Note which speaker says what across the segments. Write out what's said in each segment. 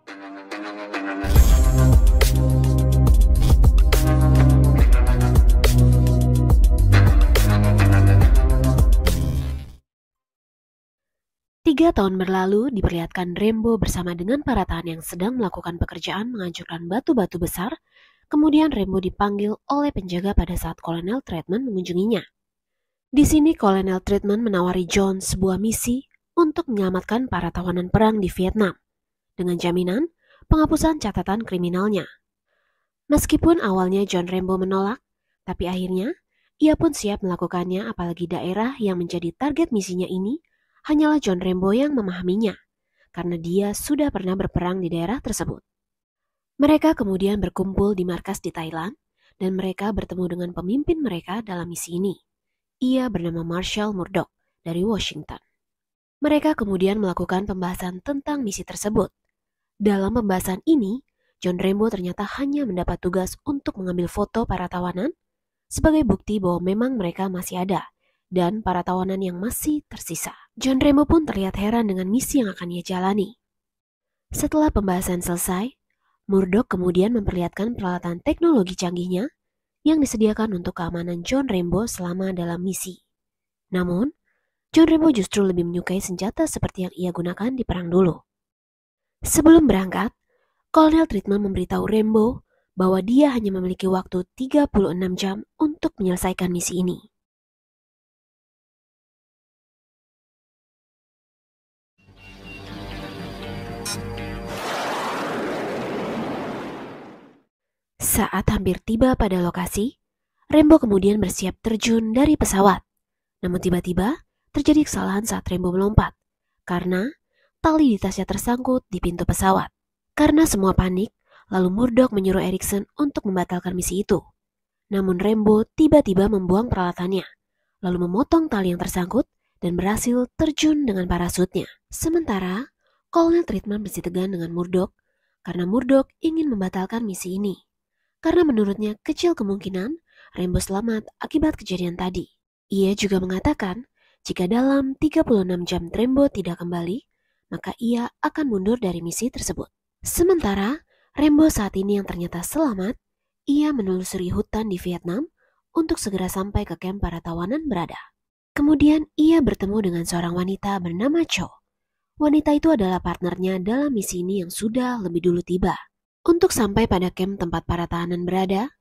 Speaker 1: Tiga tahun berlalu diperlihatkan Rambo bersama dengan para tahanan yang sedang melakukan pekerjaan menghancurkan batu-batu besar. Kemudian Rambo dipanggil oleh penjaga pada saat Kolonel Treatment mengunjunginya. Di sini Kolonel Treatment menawari John sebuah misi untuk menyelamatkan para tawanan perang di Vietnam dengan jaminan penghapusan catatan kriminalnya. Meskipun awalnya John Rambo menolak, tapi akhirnya ia pun siap melakukannya, apalagi daerah yang menjadi target misinya ini hanyalah John Rambo yang memahaminya, karena dia sudah pernah berperang di daerah tersebut. Mereka kemudian berkumpul di markas di Thailand, dan mereka bertemu dengan pemimpin mereka dalam misi ini. Ia bernama Marshall Murdoch dari Washington. Mereka kemudian melakukan pembahasan tentang misi tersebut. Dalam pembahasan ini, John Rambo ternyata hanya mendapat tugas untuk mengambil foto para tawanan sebagai bukti bahwa memang mereka masih ada dan para tawanan yang masih tersisa. John Rambo pun terlihat heran dengan misi yang akan ia jalani. Setelah pembahasan selesai, Murdoch kemudian memperlihatkan peralatan teknologi canggihnya yang disediakan untuk keamanan John Rambo selama dalam misi. Namun, John Rambo justru lebih menyukai senjata seperti yang ia gunakan di perang dulu. Sebelum berangkat, Kolonel Treatment memberitahu Rambo bahwa dia hanya memiliki waktu 36 jam untuk menyelesaikan misi ini. Saat hampir tiba pada lokasi, Rambo kemudian bersiap terjun dari pesawat. Namun tiba-tiba terjadi kesalahan saat Rambo melompat, karena tali di tasnya tersangkut di pintu pesawat. Karena semua panik, lalu Murdoch menyuruh Erickson untuk membatalkan misi itu. Namun Rambo tiba-tiba membuang peralatannya, lalu memotong tali yang tersangkut dan berhasil terjun dengan parasutnya. Sementara, Kolonel Treatment bersitegan dengan Murdoch karena Murdoch ingin membatalkan misi ini. Karena menurutnya kecil kemungkinan Rambo selamat akibat kejadian tadi. Ia juga mengatakan jika dalam 36 jam Rambo tidak kembali, maka ia akan mundur dari misi tersebut. Sementara Rambo saat ini yang ternyata selamat, ia menelusuri hutan di Vietnam untuk segera sampai ke kamp para tawanan berada. Kemudian ia bertemu dengan seorang wanita bernama Cho. Wanita itu adalah partnernya dalam misi ini yang sudah lebih dulu tiba. Untuk sampai pada kamp tempat para tahanan berada,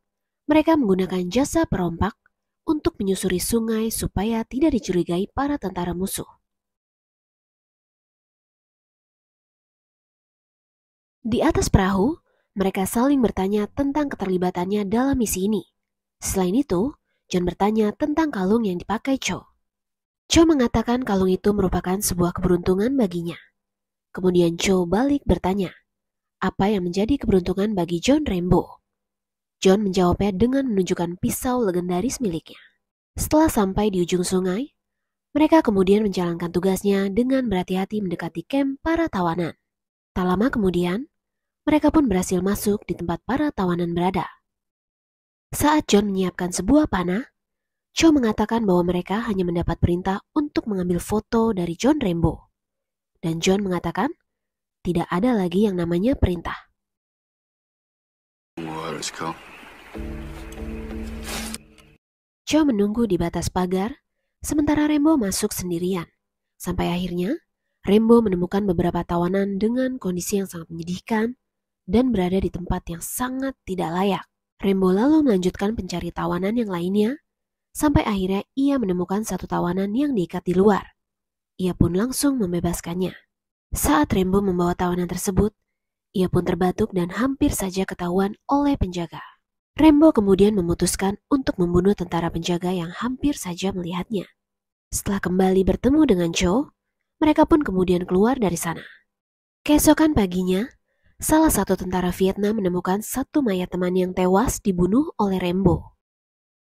Speaker 1: mereka menggunakan jasa perompak untuk menyusuri sungai supaya tidak dicurigai para tentara musuh. Di atas perahu, mereka saling bertanya tentang keterlibatannya dalam misi ini. Selain itu, John bertanya tentang kalung yang dipakai Cho. Cho mengatakan kalung itu merupakan sebuah keberuntungan baginya. Kemudian Cho balik bertanya, apa yang menjadi keberuntungan bagi John Rambo? John menjawabnya dengan menunjukkan pisau legendaris miliknya. Setelah sampai di ujung sungai, mereka kemudian menjalankan tugasnya dengan berhati-hati mendekati kamp para tawanan. Tak lama kemudian, mereka pun berhasil masuk di tempat para tawanan berada. Saat John menyiapkan sebuah panah, Cho mengatakan bahwa mereka hanya mendapat perintah untuk mengambil foto dari John Rambo. Dan John mengatakan, tidak ada lagi yang namanya perintah. Cho menunggu di batas pagar, sementara Rambo masuk sendirian. Sampai akhirnya, Rambo menemukan beberapa tawanan dengan kondisi yang sangat menyedihkan dan berada di tempat yang sangat tidak layak. Rambo lalu melanjutkan pencari tawanan yang lainnya, sampai akhirnya ia menemukan satu tawanan yang diikat di luar. Ia pun langsung membebaskannya. Saat Rambo membawa tawanan tersebut, ia pun terbatuk dan hampir saja ketahuan oleh penjaga. Rambo kemudian memutuskan untuk membunuh tentara penjaga yang hampir saja melihatnya. Setelah kembali bertemu dengan Cho, mereka pun kemudian keluar dari sana. Keesokan paginya, salah satu tentara Vietnam menemukan satu mayat teman yang tewas dibunuh oleh Rambo.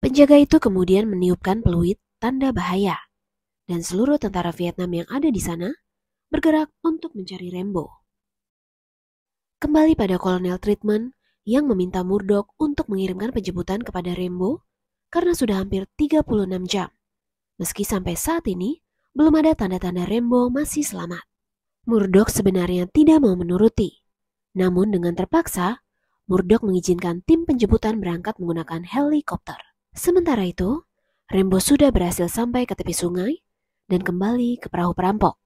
Speaker 1: Penjaga itu kemudian meniupkan peluit tanda bahaya, dan seluruh tentara Vietnam yang ada di sana bergerak untuk mencari Rambo. Kembali pada Kolonel Treatment yang meminta Murdoch untuk mengirimkan penjemputan kepada Rambo karena sudah hampir 36 jam. Meski sampai saat ini belum ada tanda-tanda Rambo masih selamat. Murdoch sebenarnya tidak mau menuruti. Namun dengan terpaksa, Murdoch mengizinkan tim penjemputan berangkat menggunakan helikopter. Sementara itu, Rambo sudah berhasil sampai ke tepi sungai dan kembali ke perahu perampok.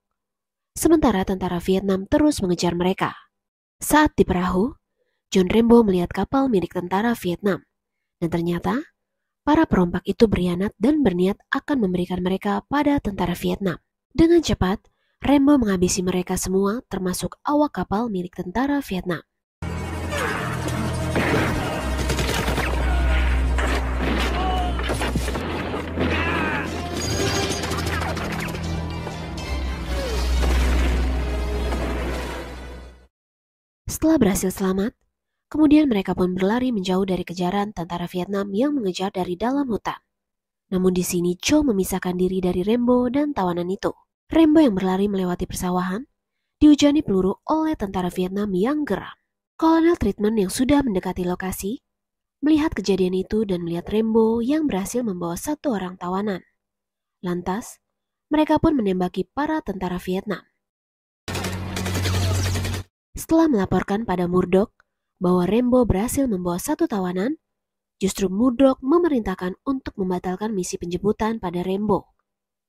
Speaker 1: Sementara tentara Vietnam terus mengejar mereka. Saat di perahu, John Rambo melihat kapal milik tentara Vietnam. Dan ternyata, para perompak itu berkhianat dan berniat akan memberikan mereka pada tentara Vietnam. Dengan cepat, Rambo menghabisi mereka semua termasuk awak kapal milik tentara Vietnam. Setelah berhasil selamat, kemudian mereka pun berlari menjauh dari kejaran tentara Vietnam yang mengejar dari dalam hutan. Namun di sini Cho memisahkan diri dari Rambo dan tawanan itu. Rambo yang berlari melewati persawahan, dihujani peluru oleh tentara Vietnam yang geram. Kolonel Treatment yang sudah mendekati lokasi, melihat kejadian itu dan melihat Rambo yang berhasil membawa satu orang tawanan. Lantas, mereka pun menembaki para tentara Vietnam. Setelah melaporkan pada Murdoch bahwa Rambo berhasil membawa satu tawanan, justru Murdoch memerintahkan untuk membatalkan misi penjemputan pada Rambo.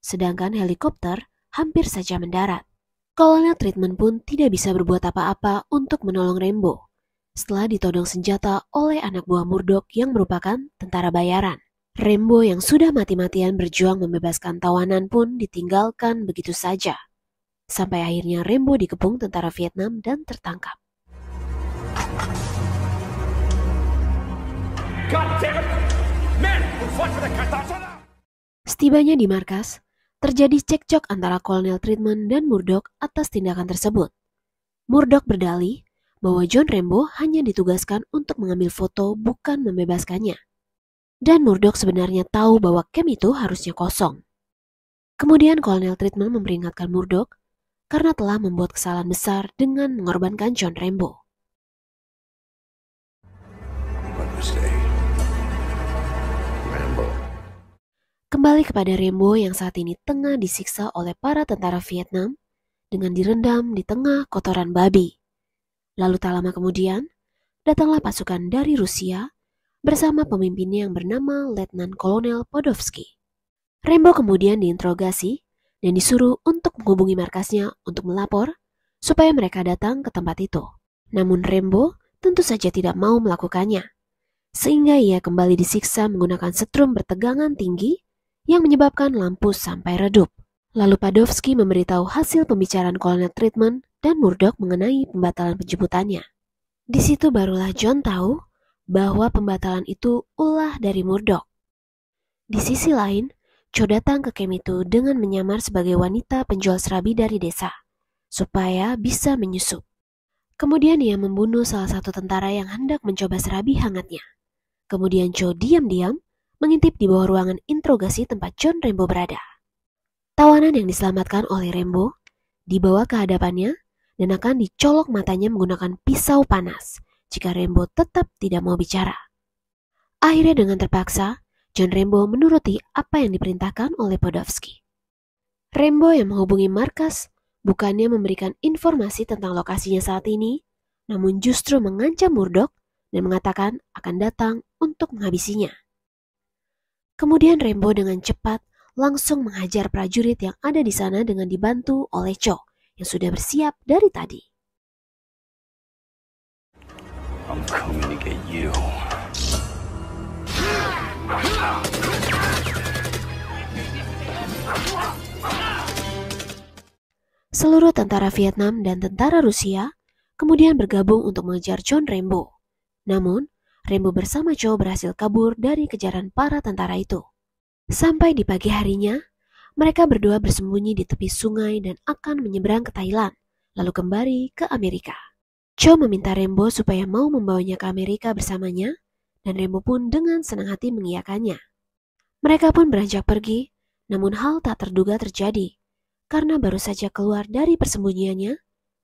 Speaker 1: Sedangkan helikopter hampir saja mendarat. Kolonel Treatment pun tidak bisa berbuat apa-apa untuk menolong Rambo setelah ditodong senjata oleh anak buah Murdoch yang merupakan tentara bayaran. Rambo yang sudah mati-matian berjuang membebaskan tawanan pun ditinggalkan begitu saja. Sampai akhirnya Rambo dikepung tentara Vietnam dan tertangkap. Setibanya di markas, terjadi cekcok antara Kolonel Treatment dan Murdoch atas tindakan tersebut. Murdoch berdalih bahwa John Rambo hanya ditugaskan untuk mengambil foto bukan membebaskannya. Dan Murdoch sebenarnya tahu bahwa camp itu harusnya kosong. Kemudian Kolonel Treatment memperingatkan Murdoch karena telah membuat kesalahan besar dengan mengorbankan John Rambo. Kembali kepada Rambo yang saat ini tengah disiksa oleh para tentara Vietnam dengan direndam di tengah kotoran babi. Lalu tak lama kemudian, datanglah pasukan dari Rusia bersama pemimpinnya yang bernama Letnan Kolonel Podolsky. Rambo kemudian diinterogasi dan disuruh untuk menghubungi markasnya untuk melapor supaya mereka datang ke tempat itu. Namun Rambo tentu saja tidak mau melakukannya, sehingga ia kembali disiksa menggunakan setrum bertegangan tinggi yang menyebabkan lampu sampai redup. Lalu Podolsky memberitahu hasil pembicaraan Kolonel Treatment dan Murdoch mengenai pembatalan penjemputannya. Di situ barulah John tahu bahwa pembatalan itu ulah dari Murdoch. Di sisi lain, Cho datang ke camp itu dengan menyamar sebagai wanita penjual serabi dari desa, supaya bisa menyusup. Kemudian ia membunuh salah satu tentara yang hendak mencoba serabi hangatnya. Kemudian Cho diam-diam mengintip di bawah ruangan interogasi tempat John Rambo berada. Tawanan yang diselamatkan oleh Rambo dibawa ke hadapannya dan akan dicolok matanya menggunakan pisau panas jika Rambo tetap tidak mau bicara. Akhirnya dengan terpaksa, John Rambo menuruti apa yang diperintahkan oleh Podolsky. Rambo yang menghubungi markas bukannya memberikan informasi tentang lokasinya saat ini, namun justru mengancam Murdoch dan mengatakan akan datang untuk menghabisinya. Kemudian Rambo dengan cepat langsung menghajar prajurit yang ada di sana dengan dibantu oleh Cho yang sudah bersiap dari tadi. I'm coming to get you. Seluruh tentara Vietnam dan tentara Rusia kemudian bergabung untuk mengejar John Rambo. Namun, Rambo bersama Cho berhasil kabur dari kejaran para tentara itu. Sampai di pagi harinya, mereka berdua bersembunyi di tepi sungai dan akan menyeberang ke Thailand, lalu kembali ke Amerika. Cho meminta Rambo supaya mau membawanya ke Amerika bersamanya, dan Rambo pun dengan senang hati mengiyakannya. Mereka pun beranjak pergi, namun hal tak terduga terjadi, karena baru saja keluar dari persembunyiannya,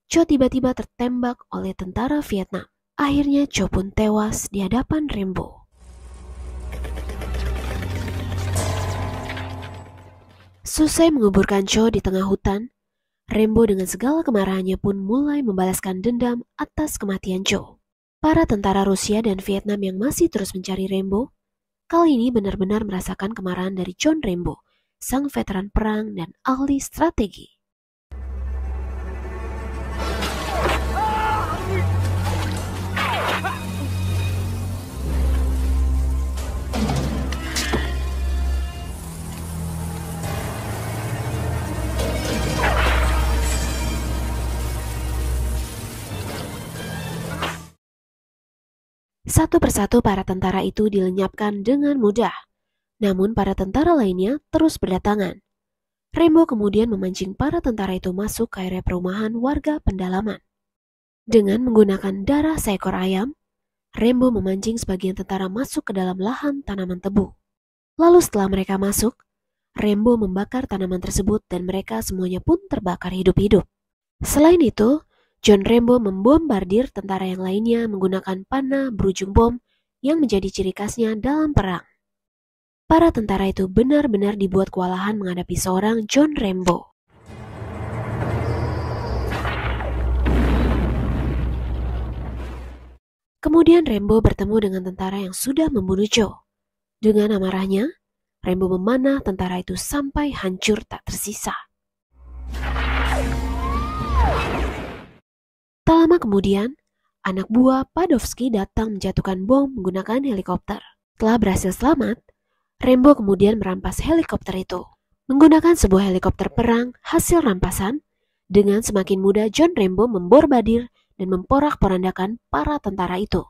Speaker 1: Cho tiba-tiba tertembak oleh tentara Vietnam. Akhirnya Cho pun tewas di hadapan Rambo. Selesai menguburkan Cho di tengah hutan, Rambo dengan segala kemarahannya pun mulai membalaskan dendam atas kematian Joe. Para tentara Rusia dan Vietnam yang masih terus mencari Rambo, kali ini benar-benar merasakan kemarahan dari John Rambo, sang veteran perang dan ahli strategi. Satu persatu para tentara itu dilenyapkan dengan mudah. Namun para tentara lainnya terus berdatangan. Rambo kemudian memancing para tentara itu masuk ke area perumahan warga pendalaman. Dengan menggunakan darah seekor ayam, Rambo memancing sebagian tentara masuk ke dalam lahan tanaman tebu. Lalu setelah mereka masuk, Rambo membakar tanaman tersebut dan mereka semuanya pun terbakar hidup-hidup. Selain itu, John Rambo membombardir tentara yang lainnya menggunakan panah berujung bom yang menjadi ciri khasnya dalam perang. Para tentara itu benar-benar dibuat kewalahan menghadapi seorang John Rambo. Kemudian Rambo bertemu dengan tentara yang sudah membunuh Joe. Dengan amarahnya, Rambo memanah tentara itu sampai hancur tak tersisa. Tak lama kemudian, anak buah Padovsky datang menjatuhkan bom menggunakan helikopter. Setelah berhasil selamat, Rambo kemudian merampas helikopter itu. Menggunakan sebuah helikopter perang hasil rampasan, dengan semakin mudah John Rambo memborbadir dan memporak-porandakan para tentara itu.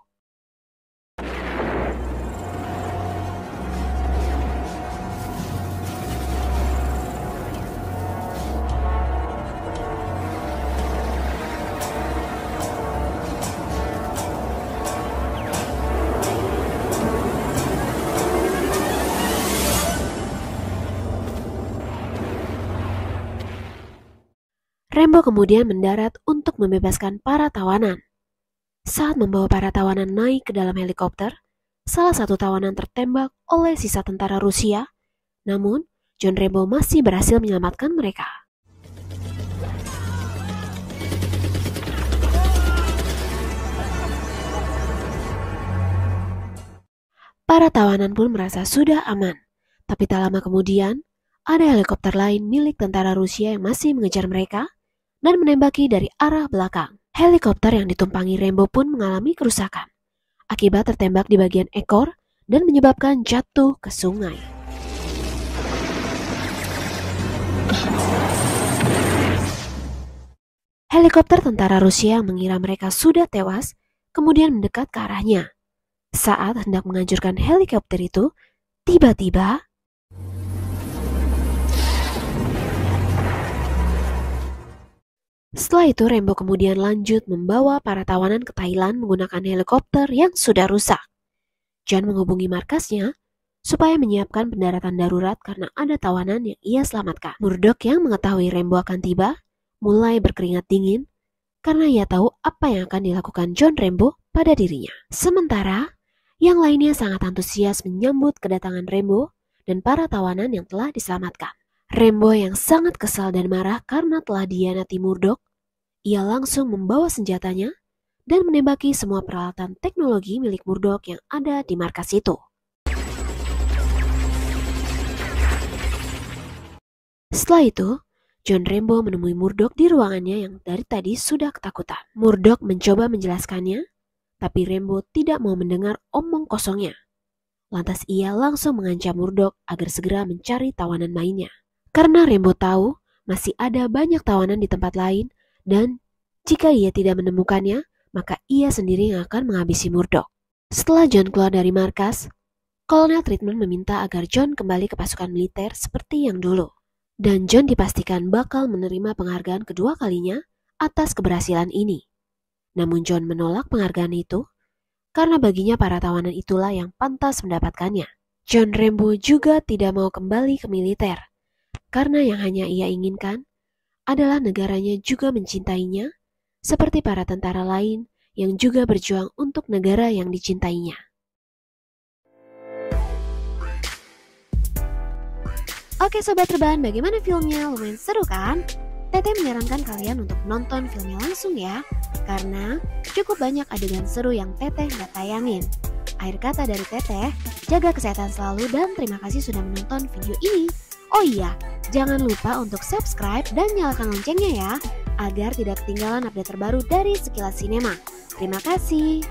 Speaker 1: Rambo kemudian mendarat untuk membebaskan para tawanan. Saat membawa para tawanan naik ke dalam helikopter, salah satu tawanan tertembak oleh sisa tentara Rusia, namun John Rambo masih berhasil menyelamatkan mereka. Para tawanan pun merasa sudah aman, tapi tak lama kemudian, ada helikopter lain milik tentara Rusia yang masih mengejar mereka dan menembaki dari arah belakang. Helikopter yang ditumpangi Rambo pun mengalami kerusakan akibat tertembak di bagian ekor dan menyebabkan jatuh ke sungai. Helikopter tentara Rusia yang mengira mereka sudah tewas kemudian mendekat ke arahnya. Saat hendak menghancurkan helikopter itu, tiba-tiba setelah itu Rambo kemudian lanjut membawa para tawanan ke Thailand menggunakan helikopter yang sudah rusak. John menghubungi markasnya supaya menyiapkan pendaratan darurat karena ada tawanan yang ia selamatkan. Murdoch yang mengetahui Rambo akan tiba mulai berkeringat dingin karena ia tahu apa yang akan dilakukan John Rambo pada dirinya. Sementara yang lainnya sangat antusias menyambut kedatangan Rambo dan para tawanan yang telah diselamatkan. Rambo yang sangat kesal dan marah karena telah dihianati Murdoch, ia langsung membawa senjatanya dan menembaki semua peralatan teknologi milik Murdoch yang ada di markas itu. Setelah itu, John Rambo menemui Murdoch di ruangannya yang dari tadi sudah ketakutan. Murdoch mencoba menjelaskannya, tapi Rambo tidak mau mendengar omong kosongnya. Lantas ia langsung mengancam Murdoch agar segera mencari tawanan lainnya. Karena Rambo tahu masih ada banyak tawanan di tempat lain dan jika ia tidak menemukannya, maka ia sendiri yang akan menghabisi Murdoch. Setelah John keluar dari markas, Kolonel Tremont meminta agar John kembali ke pasukan militer seperti yang dulu. Dan John dipastikan bakal menerima penghargaan kedua kalinya atas keberhasilan ini. Namun John menolak penghargaan itu karena baginya para tawanan itulah yang pantas mendapatkannya. John Rambo juga tidak mau kembali ke militer karena yang hanya ia inginkan adalah negaranya juga mencintainya seperti para tentara lain yang juga berjuang untuk negara yang dicintainya. Oke Sobat Rebahan, bagaimana filmnya? Lumayan seru kan? Teteh menyarankan kalian untuk nonton filmnya langsung ya, karena cukup banyak adegan seru yang Teteh nggak tayangin. Akhir kata dari Teteh, jaga kesehatan selalu dan terima kasih sudah menonton video ini. Oh iya, jangan lupa untuk subscribe dan nyalakan loncengnya ya, agar tidak ketinggalan update terbaru dari Sekilas Sinema. Terima kasih.